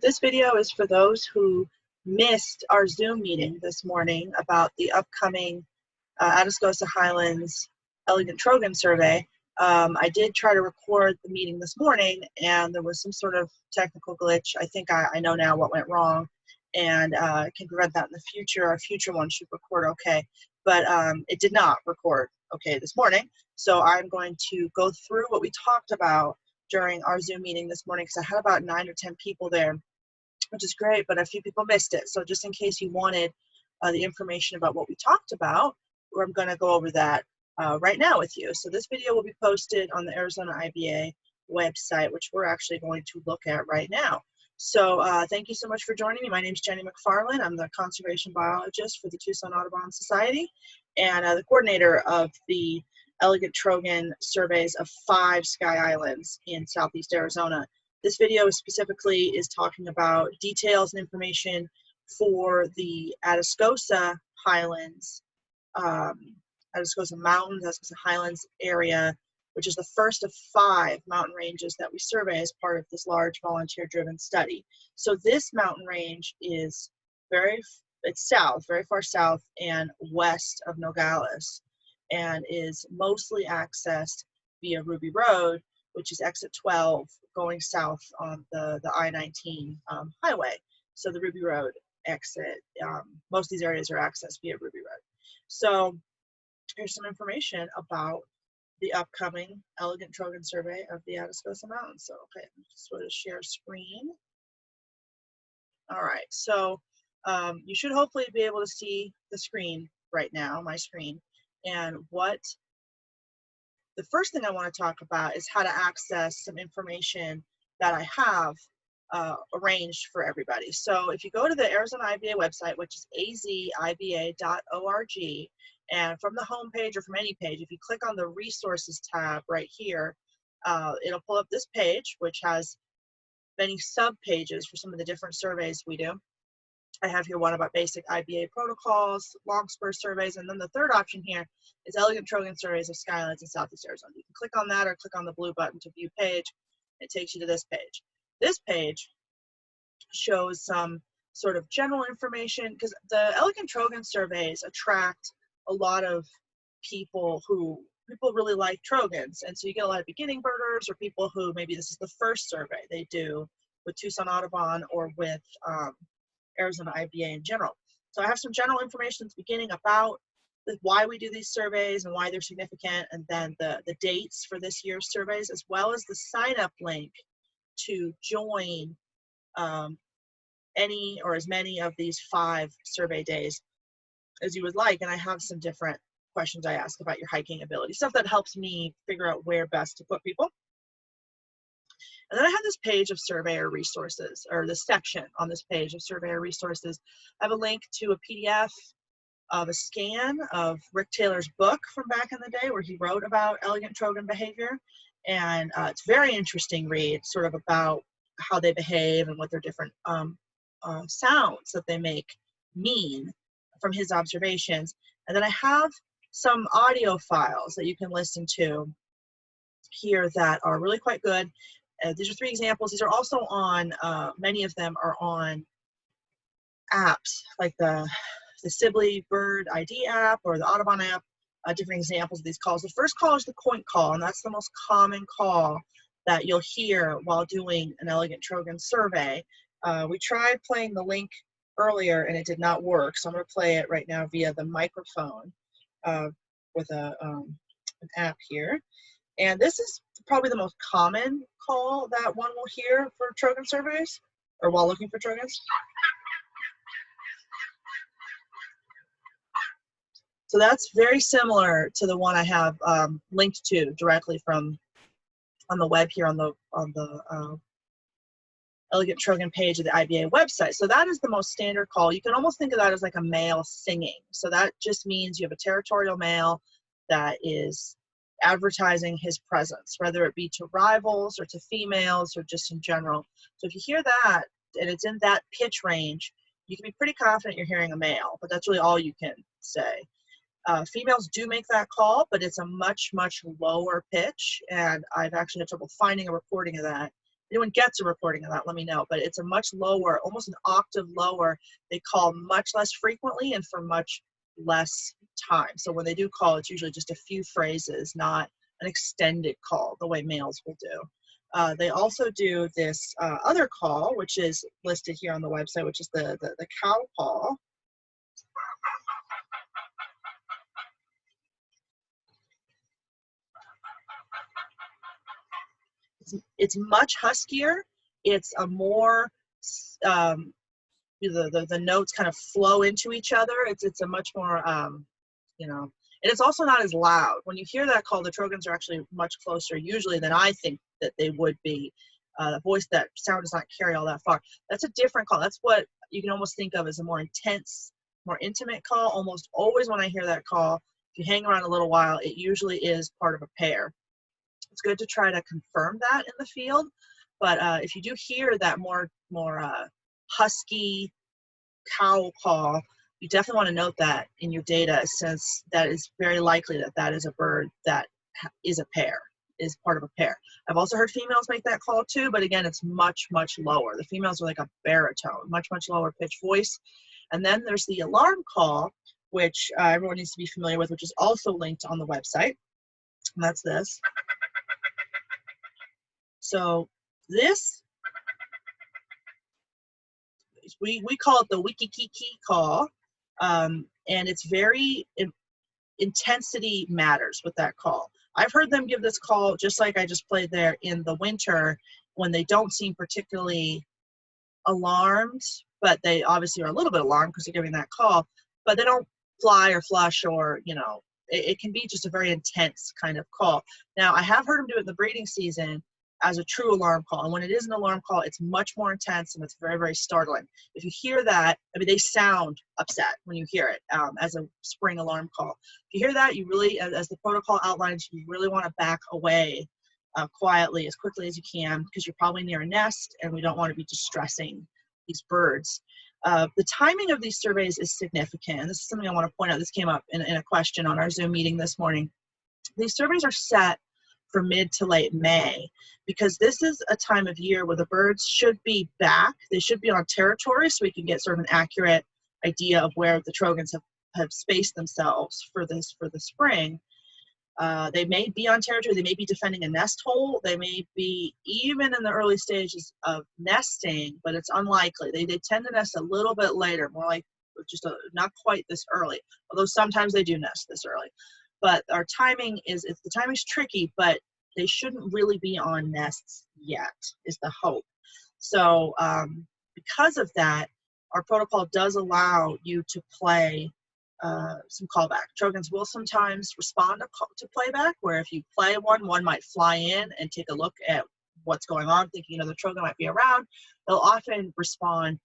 This video is for those who missed our Zoom meeting this morning about the upcoming Atascosa Highlands Elegant Trogon survey. I did try to record the meeting this morning, and there was some sort of technical glitch. I think I know now what went wrong, and can prevent that in the future. Our future one should record okay, but it did not record okay this morning. So I'm going to go through what we talked about during our Zoom meeting this morning, because I had about 9 or 10 people there, which is great, but a few people missed it. So just in case you wanted the information about what we talked about, I'm going to go over that right now with you. So this video will be posted on the Arizona IBA website, which we're actually going to look at right now. So thank you so much for joining me. My name is Jenny McFarland. I'm the conservation biologist for the Tucson Audubon Society and the coordinator of the Elegant Trogon surveys of 5 sky islands in southeast Arizona. This video specifically is talking about details and information for the Atascosa Highlands, Atascosa Mountains, Atascosa Highlands area, which is the first of 5 mountain ranges that we survey as part of this large volunteer-driven study. So this mountain range is it's south, very far south and west of Nogales, and is mostly accessed via Ruby Road, which is exit 12 going south on the I-19 highway. So the Ruby Road exit, most of these areas are accessed via Ruby Road. So here's some information about the upcoming Elegant Trogon survey of the Atascosa Mountains. So, okay, just sort of share screen. All right, so you should hopefully be able to see the screen right now, my screen. And the first thing I want to talk about is how to access some information that I have arranged for everybody. So if you go to the Arizona IBA website, which is aziba.org, and from the home page or from any page, if you click on the resources tab right here, it'll pull up this page, which has many sub pages for some of the different surveys we do. I have here one about basic IBA protocols, long spur surveys, and then the third option here is Elegant Trogon surveys of skylands in southeast Arizona. You can click on that or click on the blue button to view page. It takes you to this page. This page shows some sort of general information, because the Elegant Trogon surveys attract a lot of people really like trogons, and so you get a lot of beginning birders or people who maybe this is the first survey they do with Tucson Audubon or with Arizona IBA in general. So I have some general information at the beginning about why we do these surveys and why they're significant, and then the dates for this year's surveys, as well as the sign-up link to join any or as many of these 5 survey days as you would like. And I have some different questions I ask about your hiking ability, stuff that helps me figure out where best to put people. And then I have this page of surveyor resources, or this section on this page of surveyor resources. I have a link to a PDF of a scan of Rick Taylor's book from back in the day where he wrote about elegant trogon behavior. And it's a very interesting read, sort of about how they behave and what their different sounds that they make mean from his observations. And then I have some audio files that you can listen to here that are really quite good. These are 3 examples. These are also on, many of them are on apps like the Sibley Bird ID app or the Audubon app, different examples of these calls. The first call is the coin call, and that's the most common call that you'll hear while doing an Elegant Trogon survey. We tried playing the link earlier and it did not work, so I'm going to play it right now via the microphone with an app here. And this is probably the most common call that one will hear for Trogon surveys, or while looking for Trogons. So that's very similar to the one I have linked to directly from on the web here on the Elegant Trogon page of the IBA website. So that is the most standard call. You can almost think of that as like a male singing. So that just means you have a territorial male that is advertising his presence, whether it be to rivals or to females or just in general. So if you hear that and it's in that pitch range, you can be pretty confident you're hearing a male, but that's really all you can say. Females do make that call, but it's a much, much lower pitch, and I've actually had trouble finding a recording of that. anyone gets a recording of that, let me know. But it's a much lower, almost an octave lower. They call much less frequently and for much less time. So when they do call, it's usually just a few phrases, not an extended call the way males will do. They also do this other call, which is listed here on the website, which is the cow call. It's much huskier. It's a more the notes kind of flow into each other. It's a much more you know, and it's also not as loud. When you hear that call, the Trogons are actually much closer usually than I think that they would be. The voice, that sound does not carry all that far. That's a different call. That's what you can almost think of as a more intense, more intimate call. Almost always when I hear that call, if you hang around a little while, it usually is part of a pair. It's good to try to confirm that in the field, but if you do hear that more husky cow call, you definitely want to note that in your data, since that is very likely that that is a bird that is a pair, is part of a pair. I've also heard females make that call too, but again, it's much, much lower. The females are like a baritone, much, much lower pitch voice. And then there's the alarm call, which everyone needs to be familiar with, which is also linked on the website. And that's this. So this, we call it the wiki-kiki call, and it's very, intensity matters with that call. I've heard them give this call, just like I just played there, in the winter when they don't seem particularly alarmed, but they obviously are a little bit alarmed because they're giving that call, but they don't fly or flush or, you know, it can be just a very intense kind of call. Now, I have heard them do it in the breeding season as a true alarm call. And when it is an alarm call, it's much more intense and it's very, very startling. If you hear that, I mean, they sound upset when you hear it as a spring alarm call. If you hear that, you really, as the protocol outlines, you really want to back away quietly as quickly as you can, because you're probably near a nest and we don't want to be distressing these birds. The timing of these surveys is significant. And this is something I want to point out. This came up in a question on our Zoom meeting this morning. These surveys are set for mid to late May, because this is a time of year where the birds should be back. They should be on territory, so we can get sort of an accurate idea of where the Trogons have spaced themselves for the spring. They may be on territory, they may be defending a nest hole, they may be even in the early stages of nesting, but it's unlikely. They tend to nest a little bit later, more like just not quite this early, although sometimes they do nest this early. But our timing is, the timing's tricky, but they shouldn't really be on nests yet, is the hope. So because of that, our protocol does allow you to play some callback. Trogons will sometimes respond to playback, where if you play one might fly in and take a look at what's going on, thinking another Trogon might be around. They'll often respond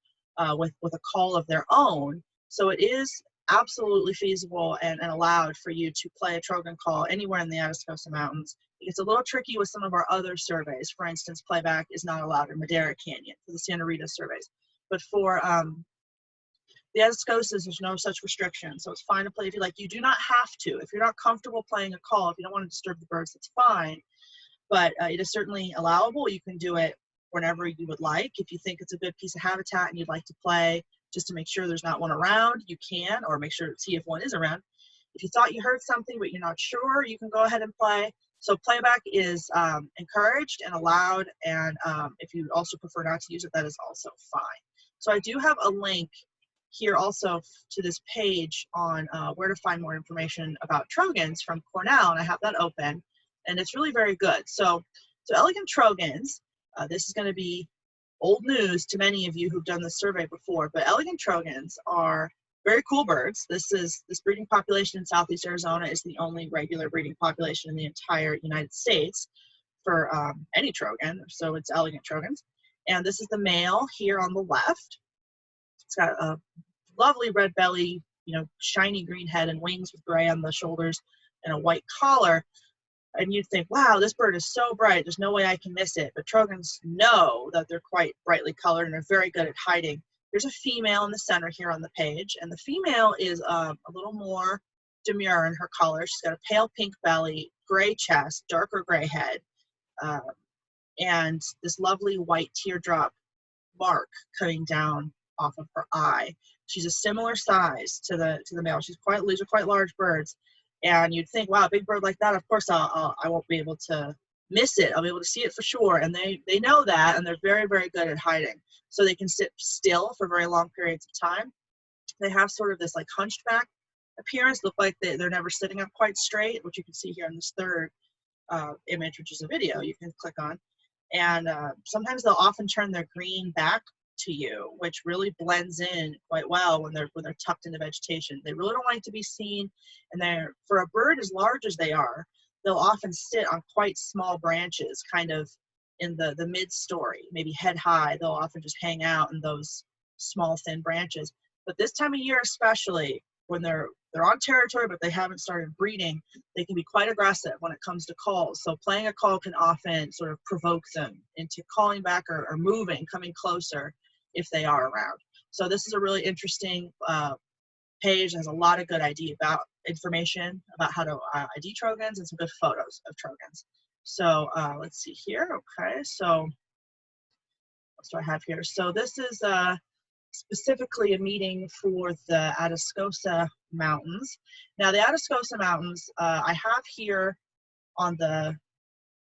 with a call of their own. So it is absolutely feasible and allowed for you to play a Trogon call anywhere in the Atascosa Mountains. It's a little tricky with some of our other surveys. For instance, playback is not allowed in Madera Canyon for the Santa Rita surveys. But for the Atascosas, there's no such restriction, so it's fine to play if you like. You do not have to. If you're not comfortable playing a call, if you don't want to disturb the birds, that's fine. But it is certainly allowable. You can do it whenever you would like. If you think it's a good piece of habitat and you'd like to play just to make sure there's not one around, you can, or make sure to see if one is around. If you thought you heard something but you're not sure, you can go ahead and play. So playback is encouraged and allowed, and if you also prefer not to use it, that is also fine. So I do have a link here also to this page on where to find more information about Trogons from Cornell, and I have that open, and it's really very good. So elegant Trogons, this is going to be old news to many of you who've done this survey before, but elegant Trogons are very cool birds. This breeding population in Southeast Arizona is the only regular breeding population in the entire United States for any Trogon, so it's elegant Trogons. And this is the male here on the left. It's got a lovely red belly, shiny green head and wings with gray on the shoulders and a white collar. And you'd think, wow, this bird is so bright, there's no way I can miss it. But Trogons know that they're quite brightly colored and are very good at hiding. There's a female in the center here on the page, and the female is a little more demure in her color. She's got a pale pink belly, gray chest, darker gray head, and this lovely white teardrop mark coming down off of her eye. She's a similar size to the male. These are quite large birds, and you'd think, wow, a big bird like that, of course I won't be able to miss it. I'll be able to see it for sure, and they know that, and they're very, very good at hiding. So they can sit still for very long periods of time. They have sort of this like hunched back appearance, look like they're never sitting up quite straight, which you can see here in this third image, which is a video you can click on. And sometimes they'll often turn their green back to you, which really blends in quite well when they're tucked into vegetation. They really don't like to be seen, and for a bird as large as they are, they'll often sit on quite small branches, kind of in the mid-story, maybe head high. They'll often just hang out in those small, thin branches. But this time of year especially, when they're on territory but they haven't started breeding, they can be quite aggressive when it comes to calls. So playing a call can often sort of provoke them into calling back or moving, coming closer if they are around. So this is a really interesting page. It has a lot of good information about how to ID Trogons and some good photos of Trogons. So let's see here. Okay, so what do I have here? So this is specifically a meeting for the Atascosa Mountains. Now the Atascosa Mountains, I have here on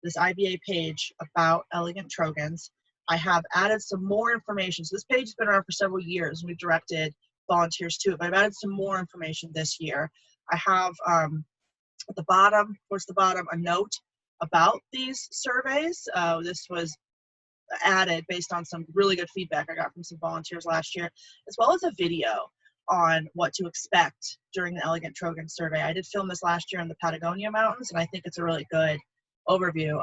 this IBA page about elegant Trogons. I have added some more information. So this page has been around for several years, and we've directed volunteers to it, but I've added some more information this year. I have at the bottom, towards the bottom, a note about these surveys. This was added based on some really good feedback I got from some volunteers last year, as well as a video on what to expect during the Elegant Trogon survey. I did film this last year in the Patagonia Mountains, and I think it's a really good overview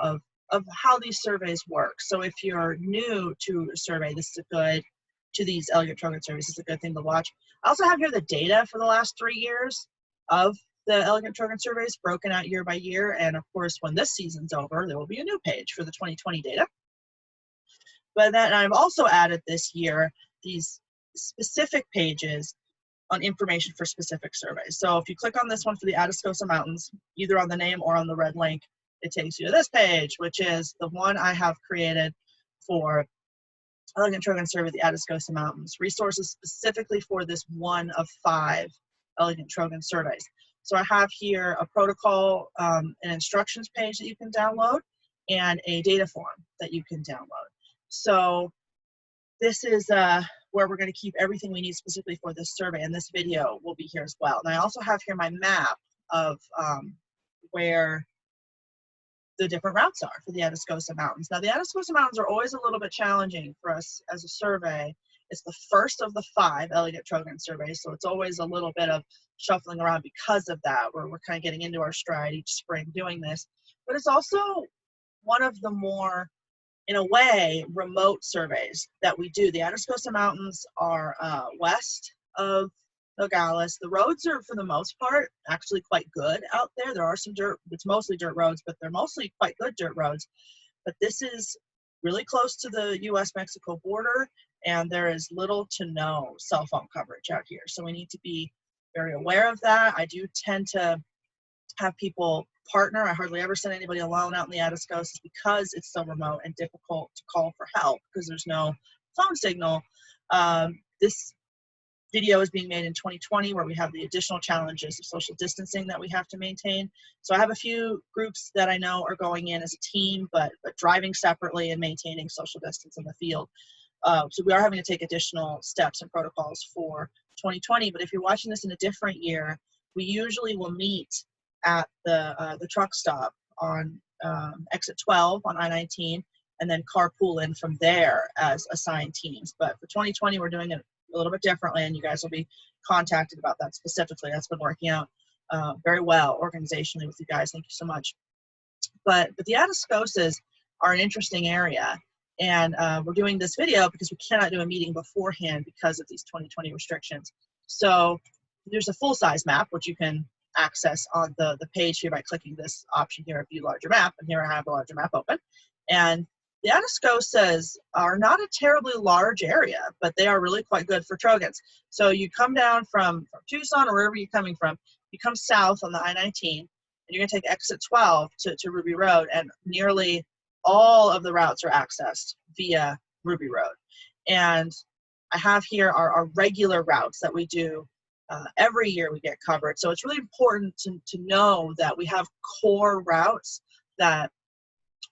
of how these surveys work. So if you're new to a survey, to these Elegant Trogon surveys, this is a good thing to watch. I also have here the data for the last 3 years of the Elegant Trogon surveys broken out year by year. And of course, when this season's over, there will be a new page for the 2020 data. But then I've also added this year these specific pages on information for specific surveys. So if you click on this one for the Atascosa Mountains, either on the name or on the red link, it takes you to this page, which is the one I have created for Elegant Trogon survey, the Atascosa Mountains. Resources specifically for this one of 5 Elegant Trogon surveys. So I have here a protocol, an instructions page that you can download, and a data form that you can download. So this is where we're going to keep everything we need specifically for this survey, and this video will be here as well. And I also have here my map of where the different routes are for the Atascosa Mountains. Now the Atascosa Mountains are always a little bit challenging for us as a survey. It's the first of the 5 Elegant Trogon surveys, so it's always a little bit of shuffling around because of that, where we're kind of getting into our stride each spring doing this. But it's also one of the more, in a way, remote surveys that we do. The Atascosa Mountains are west of Nogales. The roads are, for the most part, actually quite good out there. There are some dirt, it's mostly dirt roads, but they're mostly quite good dirt roads. But this is really close to the US-Mexico border, and there is little to no cell phone coverage out here. So we need to be very aware of that. I do tend to have people partner. I hardly ever send anybody alone out in the Atascosas because it's so remote and difficult to call for help because there's no phone signal. This video is being made in 2020, where we have the additional challenges of social distancing that we have to maintain. So I have a few groups that I know are going in as a team, but driving separately and maintaining social distance in the field. So we are having to take additional steps and protocols for 2020. But if you're watching this in a different year, we usually will meet at the truck stop on exit 12 on I-19, and then carpool in from there as assigned teams. But for 2020, we're doing it a little bit differently, and you guys will be contacted about that specifically. That's been working out very well organizationally with you guys. Thank you so much. But the Atascosas are an interesting area, and we're doing this video because we cannot do a meeting beforehand because of these 2020 restrictions. So there's a full-size map, which you can access on the page here by clicking this option here, View Larger Map, and here I have the larger map open. And the Atascosas are not a terribly large area, but they are really quite good for Trogons. So you come down from Tucson or wherever you're coming from, you come south on the I-19, and you're going to take exit 12 to Ruby Road, and nearly all of the routes are accessed via Ruby Road. And I have here our regular routes that we do every year we get covered. So it's really important to know that we have core routes that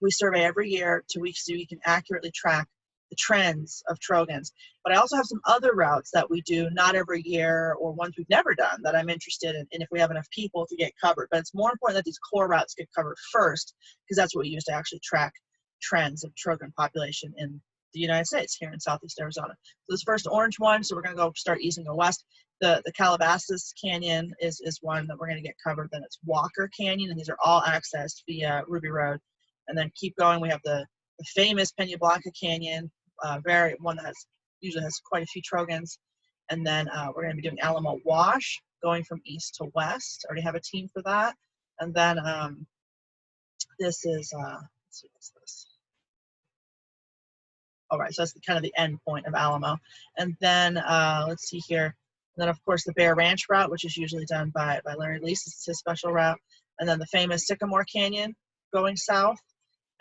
we survey every year so we can accurately track the trends of Trogons. But I also have some other routes that we do not every year or ones we've never done that I'm interested in if we have enough people to get covered. But it's more important that these core routes get covered first because that's what we use to actually track trends of Trogon population in the United States here in Southeast Arizona. So this first orange one, so we're going to go start east and go west. The Calabasas Canyon is one that we're going to get covered. Then it's Walker Canyon, and these are all accessed via Ruby Road. And then keep going, we have the famous Peña Blanca Canyon, one that usually has quite a few Trogons. And then we're going to be doing Alamo Wash, going from east to west. Already have a team for that. And then this is, let's see, what's this? All right, so that's kind of the end point of Alamo. And then let's see here. And then, of course, the Bear Ranch route, which is usually done by Larry Lease. This is his special route. And then the famous Sycamore Canyon going south.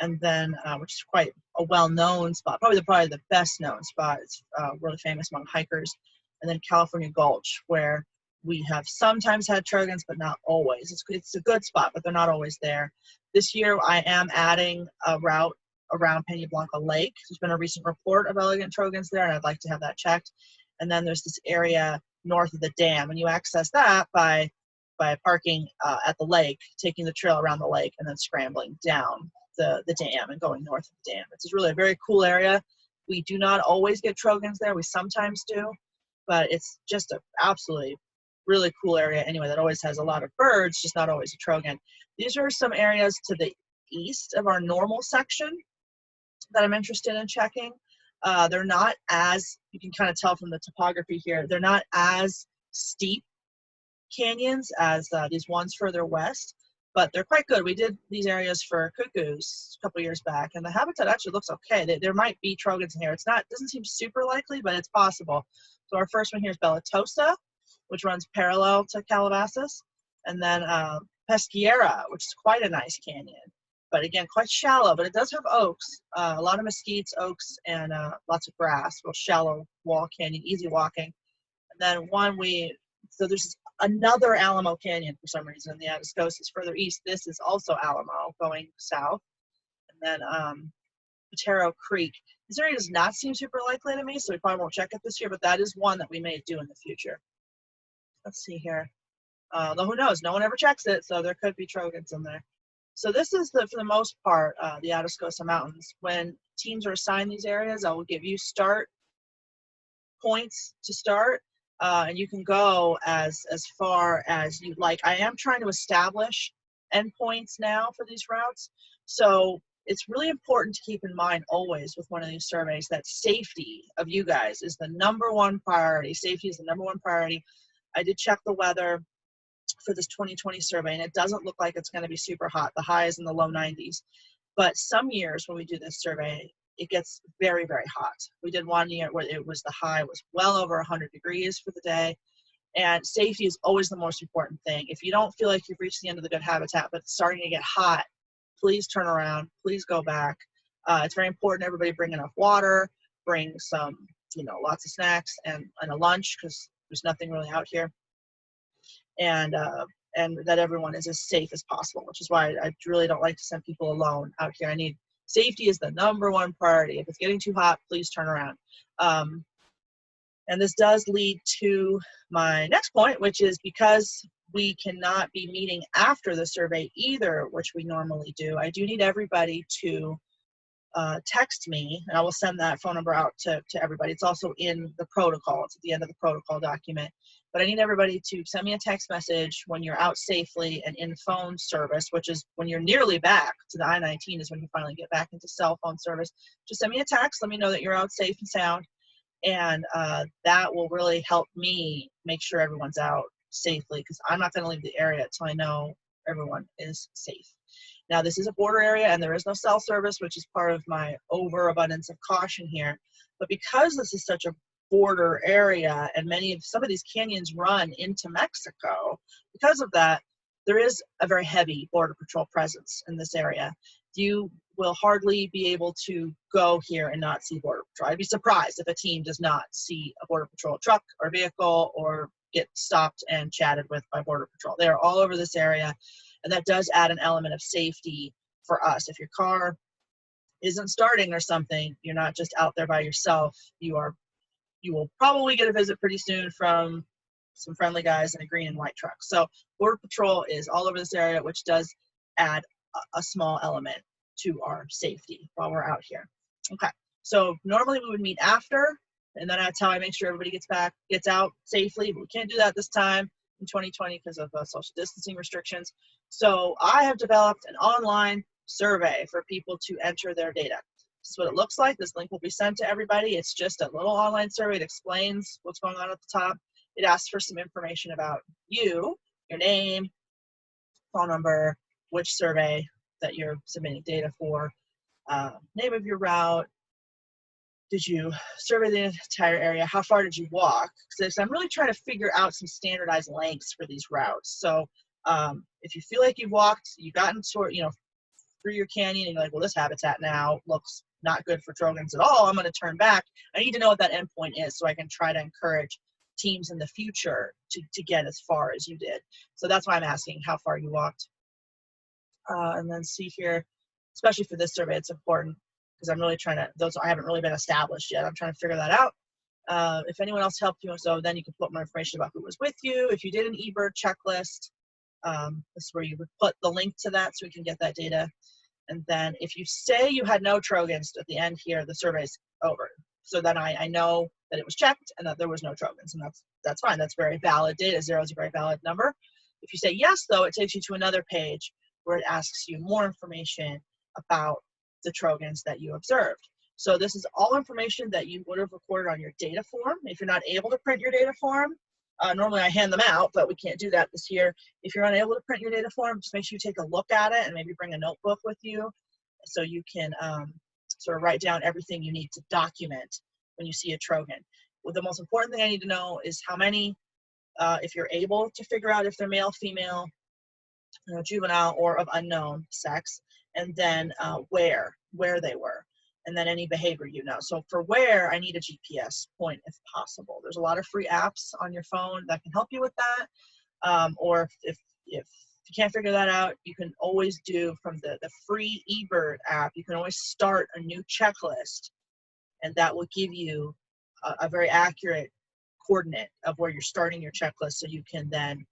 And then, which is quite a well-known spot, probably the best-known spot. It's really famous among hikers. And then California Gulch, where we have sometimes had Trogons, but not always. It's a good spot, but they're not always there. This year, I am adding a route around Peña Blanca Lake. There's been a recent report of elegant Trogons there, and I'd like to have that checked. And then there's this area north of the dam, and you access that by parking at the lake, taking the trail around the lake, and then scrambling down the dam and going north of the dam. It's really a very cool area. We do not always get Trogons there. We sometimes do, but it's just an absolutely really cool area anyway that always has a lot of birds, just not always a Trogon. These are some areas to the east of our normal section that I'm interested in checking. They're not as, you can kind of tell from the topography here, they're not as steep canyons as these ones further west, but they're quite good. We did these areas for cuckoos a couple years back, and the habitat actually looks okay. There might be Trogons in here. Doesn't seem super likely, but it's possible. So our first one here is Belatosa, which runs parallel to Calabasas, and then Pesquiera, which is quite a nice canyon, but again, quite shallow, but it does have oaks, a lot of mesquites, oaks, and lots of grass, real shallow wall canyon, easy walking. And then so there's another Alamo Canyon for some reason. The Atascosa is further east. This is also Alamo going south. And then Potero Creek. This area does not seem super likely to me, so we probably won't check it this year, but that is one that we may do in the future. Let's see here. Though who knows? No one ever checks it, so there could be Trogons in there. So this is, for the most part, the Atascosa Mountains. When teams are assigned these areas, I will give you start points to start, and you can go as far as you like. I am trying to establish endpoints now for these routes, so it's really important to keep in mind always with one of these surveys that safety of you guys is the #1 priority. Safety is the #1 priority. I did check the weather for this 2020 survey, and it doesn't look like it's going to be super hot. The high is in the low 90s. But some years when we do this survey, it gets very, very hot. We did one year where the high was well over 100 degrees for the day. And safety is always the most important thing. If you don't feel like you've reached the end of the good habitat, but it's starting to get hot, please turn around, please go back. It's very important everybody bring enough water, bring some, lots of snacks and a lunch, because there's nothing really out here. And that everyone is as safe as possible, which is why I really don't like to send people alone out here. Safety is the #1 priority. If it's getting too hot, please turn around. And this does lead to my next point, which is because we cannot be meeting after the survey either, which we normally do, I do need everybody to text me, and I will send that phone number out to everybody. It's also in the protocol. It's at the end of the protocol document. But I need everybody to send me a text message when you're out safely and in phone service, which is when you're nearly back to the I-19 is when you finally get back into cell phone service. Just send me a text. Let me know that you're out safe and sound. And that will really help me make sure everyone's out safely, because I'm not going to leave the area until I know everyone is safe. Now, this is a border area, and there is no cell service, which is part of my overabundance of caution here. But because this is such a border area, and some of these canyons run into Mexico, because of that, there is a very heavy Border Patrol presence in this area. you will hardly be able to go here and not see Border Patrol. I'd be surprised if a team does not see a Border Patrol truck or vehicle or get stopped and chatted with by Border Patrol. They're all over this area, and that does add an element of safety for us. If your car isn't starting or something, you're not just out there by yourself. You will probably get a visit pretty soon from some friendly guys in a green and white truck. So Border Patrol is all over this area, which does add a small element to our safety while we're out here. Okay, so normally we would meet after, and then that's how I make sure everybody gets out safely, but we can't do that this time in 2020 because of social distancing restrictions. So I have developed an online survey for people to enter their data. This is what it looks like. This link will be sent to everybody. It's just a little online survey. It explains what's going on at the top. It asks for some information about you, your name, phone number, which survey that you're submitting data for, name of your route, did you survey the entire area, how far did you walk? Because I'm really trying to figure out some standardized lengths for these routes. So if you feel like you've walked, you've gotten through your canyon and you're like, well, this habitat now looks not good for Trogons at all, I'm going to turn back. I need to know what that endpoint is so I can try to encourage teams in the future to get as far as you did. So that's why I'm asking how far you walked. And then see here, especially for this survey, it's important because I'm really trying to, I haven't really been established yet. I'm trying to figure that out. If anyone else helped you, so then you can put more information about who was with you. If you did an eBird checklist, this is where you would put the link to that so we can get that data. And then if you say you had no Trogons at the end here, the survey's over. So then I know that it was checked and that there was no Trogons, and that's fine. That's very valid data. 0 is a very valid number. If you say yes, though, it takes you to another page where it asks you more information about the Trogons that you observed. So this is all information that you would have recorded on your data form. If you're not able to print your data form, normally I hand them out, but we can't do that this year. If you're unable to print your data form, just make sure you take a look at it and maybe bring a notebook with you so you can sort of write down everything you need to document when you see a Trogon. Well, the most important thing I need to know is how many, if you're able to figure out if they're male, female, juvenile, or of unknown sex, and then where they were, and then any behavior you know. So for where, I need a GPS point if possible. There's a lot of free apps on your phone that can help you with that, or if you can't figure that out, you can always do from the free eBird app, you can always start a new checklist, and that will give you a very accurate coordinate of where you're starting your checklist, so you can then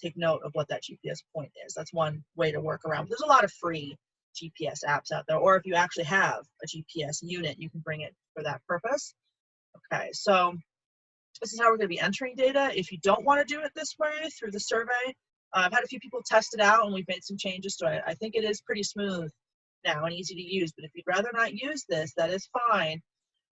take note of what that GPS point is. That's one way to work around. There's a lot of free GPS apps out there, or if you actually have a GPS unit, you can bring it for that purpose. Okay, so this is how we're going to be entering data. If you don't want to do it this way through the survey, I've had a few people test it out and we've made some changes, so I think it is pretty smooth now and easy to use. But if you'd rather not use this, that is fine.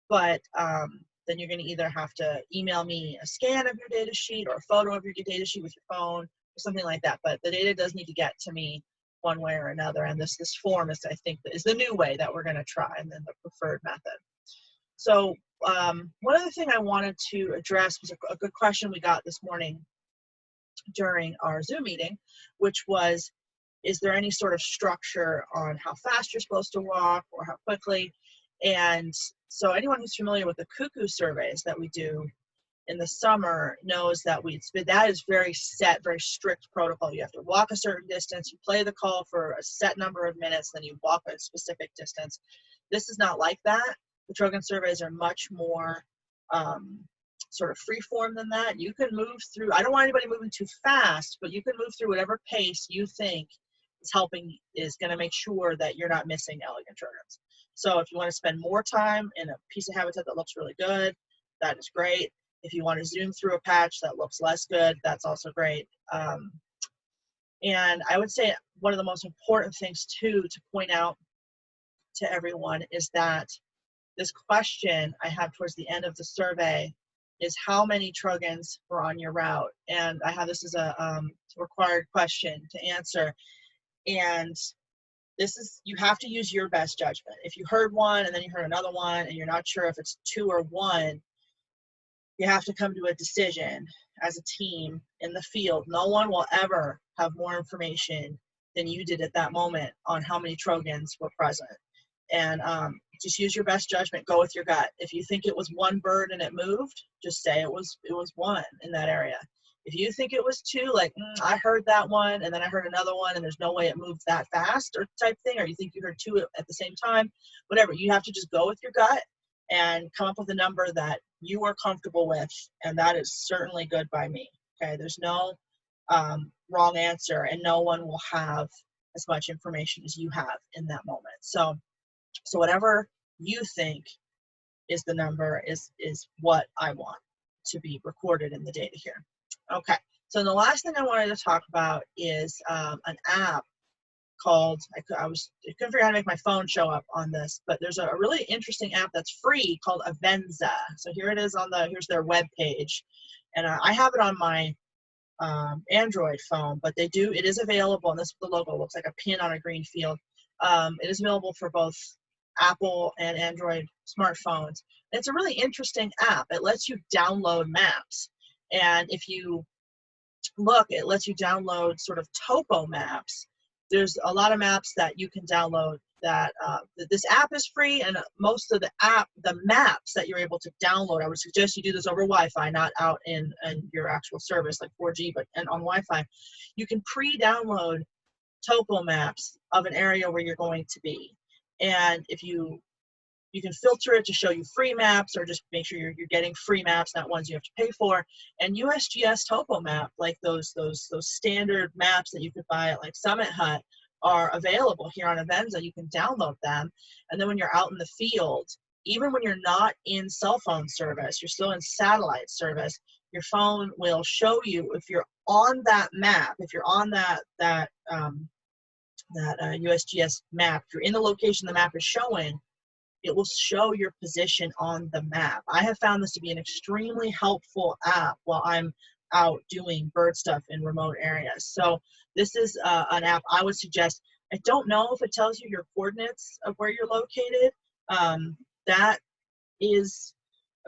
But then you're going to either have to email me a scan of your data sheet or a photo of your data sheet with your phone or something like that. But the data does need to get to me one way or another. And this form is, I think, is the new way that we're going to try, and then the preferred method. So one other thing I wanted to address was a good question we got this morning during our Zoom meeting, which was, is there any sort of structure on how fast you're supposed to walk or how quickly? And so anyone who's familiar with the cuckoo surveys that we do in the summer knows that that is very set, very strict protocol. You have to walk a certain distance, you play the call for a set number of minutes, then you walk a specific distance. This is not like that. The Trogon surveys are much more sort of free form than that. You can move through, I don't want anybody moving too fast, but you can move through whatever pace you think is going to make sure that you're not missing elegant Trogons. So if you want to spend more time in a piece of habitat that looks really good, that is great. If you want to zoom through a patch that looks less good, that's also great. And I would say one of the most important things too to point out to everyone is that this question I have towards the end of the survey is how many Trogons were on your route? And I have this as a required question to answer. And this is, you have to use your best judgment. If you heard one and then you heard another one and you're not sure if it's 2 or 1, you have to come to a decision as a team in the field. No one will ever have more information than you did at that moment on how many Trogons were present. And just use your best judgment. Go with your gut. If you think it was one bird and it moved, just say it was one in that area. If you think it was two, like I heard that one and then I heard another one and there's no way it moved that fast or type thing, or you think you heard two at the same time, whatever, you have to just go with your gut and come up with a number that you are comfortable with, and that is certainly good by me. Okay, there's no wrong answer, and no one will have as much information as you have in that moment. So whatever you think is the number is what I want to be recorded in the data here. Okay, so the last thing I wanted to talk about is an app called, I couldn't figure out how to make my phone show up on this, but there's a really interesting app that's free called Avenza. So here it is here's their web page, and I have it on my Android phone, but it is available, and this is what the logo looks like, a pin on a green field. It is available for both Apple and Android smartphones. It's a really interesting app. It lets you download maps, and if you look, it lets you download sort of topo maps. There's a lot of maps that you can download that this app is free, and most of the maps that you're able to download, I would suggest you do this over Wi-Fi, not out in your actual service like 4G, but on Wi-Fi. You can pre-download topo maps of an area where you're going to be, and if you can filter it to show you free maps, or just make sure you're getting free maps, not ones you have to pay for. And USGS Topo Map, like those standard maps that you could buy at like Summit Hut, are available here on Avenza. You can download them, and then when you're out in the field, even when you're not in cell phone service, you're still in satellite service, your phone will show you if you're on that map, if you're on that USGS map, if you're in the location the map is showing, it will show your position on the map. I have found this to be an extremely helpful app while I'm out doing bird stuff in remote areas. So this is an app I would suggest. I don't know if it tells you your coordinates of where you're located. That is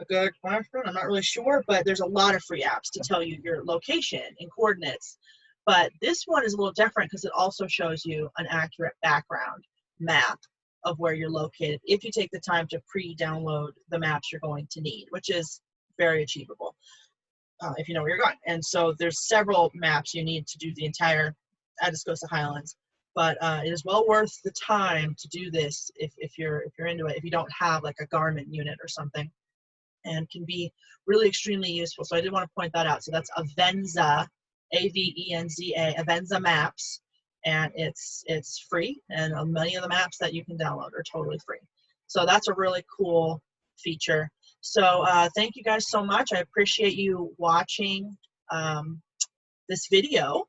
a good question. I'm not really sure, but there's a lot of free apps to tell you your location and coordinates. But this one is a little different because it also shows you an accurate background map of where you're located if you take the time to pre-download the maps you're going to need, which is very achievable if you know where you're going. And so there's several maps you need to do the entire Atascosa Highlands, but it is well worth the time to do this if you're into it, if you don't have like a Garmin unit or something, and can be really extremely useful. So I did want to point that out. So that's Avenza, A-V-E-N-Z-A, Avenza Maps. And it's free, and many of the maps that you can download are totally free. So that's a really cool feature. So thank you guys so much. I appreciate you watching this video,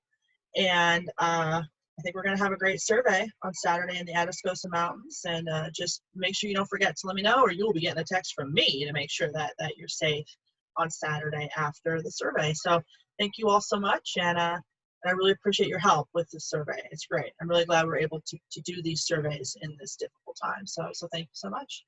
and I think we're going to have a great survey on Saturday in the Atascosa Mountains. And just make sure you don't forget to let me know, or you'll be getting a text from me to make sure that you're safe on Saturday after the survey. So thank you all so much, and I really appreciate your help with this survey. It's great. I'm really glad we're able to do these surveys in this difficult time. So thank you so much.